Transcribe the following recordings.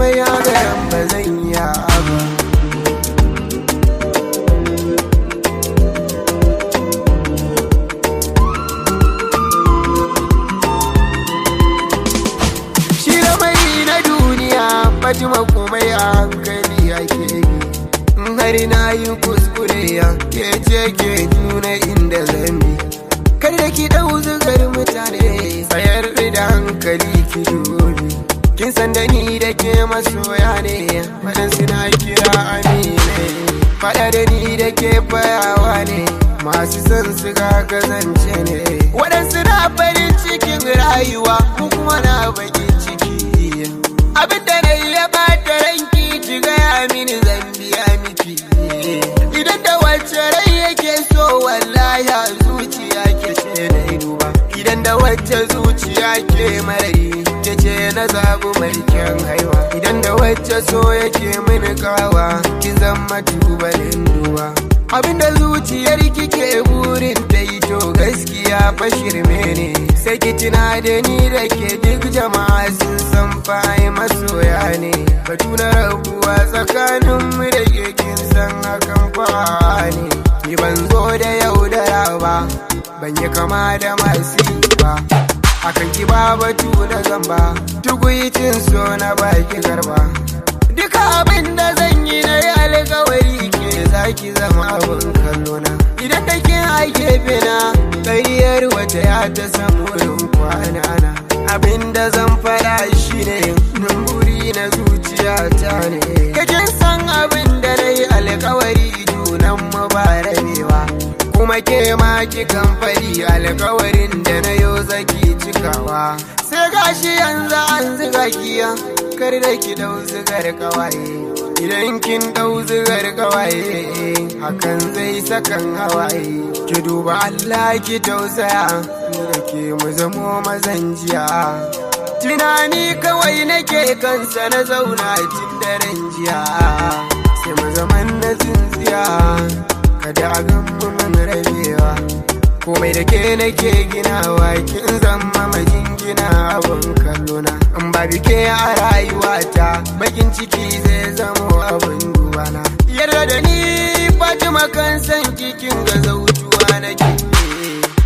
komai a garin ba zan iya ba. Shi da mai na duniya Fatima komai a hankali ake yi. Har na yi kuskure ya ke ce ke nuna inda zan bi. Kar da ki dau zugar mutane tsayar da hankali ki dubi. Kin san da ni da ke masoya ne, waɗansu na kira amine. Faɗa da ni da ke fayawa ne, masu son su kazance ne. Waɗansu na farin cikin rayuwa, ko kuma na bakin ciki. Abinda na ya bata ranki ki gaya mini zan biya miki. Idan da wacce rai yake so wallahi a zuciya ke ce na duba. Idan da wacce zuciya ke marari ke ce na zabu mai kyan haiwa. Idan da wacce so yake mini kawa ki zama tubalin duba. Abinda zuciyar kike burin ta yi to gaskiya fa shirme ne. Sai ki tuna da ni da ke duk jama'a sun san fa'i masoya ne. Batu na rabuwa tsakaninmu da ke kin san hakan fa ne. Ni ban zo da yaudara ba, ban yi kama da masu yi ba. Akan ki ba batu da zamba, tukuicin so na baki garba. Duka abin da zan yi na yi alkawari ke zaki zama abin kallona. Idan da kin a gefe na ƙaryar wata ya ta samu kwana na. Abin da zan fara shi ne numburi na zuciyata ne. Kakin san abin da na yi alkawari junan mu ba rabewa. Kuma ke ma kikan fari alkawarin da na yau zaki cikawa. Sai gashi yanzu an ziga kiya, kar da ki dau zigar kawaye. Idan kin dau zigar kawaye hakan zai sakan hawaye. Ki duba Allah ki tausaya, ni da ke mu zamo mazan jiya. Tunani kawai nake kansa na zauna tun daren jiya. Sai mu zaman na tsintsiya, kada a gan mu mun rabewa. Komai da ke nake ginawa, kin zama majingina abin kallona. In ba bike a rayuwata, bakin ciki zai zamo abin dubana. Yarda da ni Fatima kan san kikin ga zautuwa nake.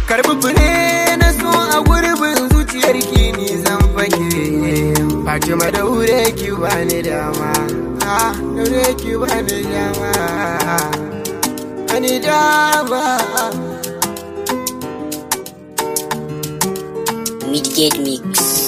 Karbi fure na so a gurbin zuciyarki ni zan fake. Fatima daure ki bani dama, daure ki bani dama, bani dama. Midgate Mix.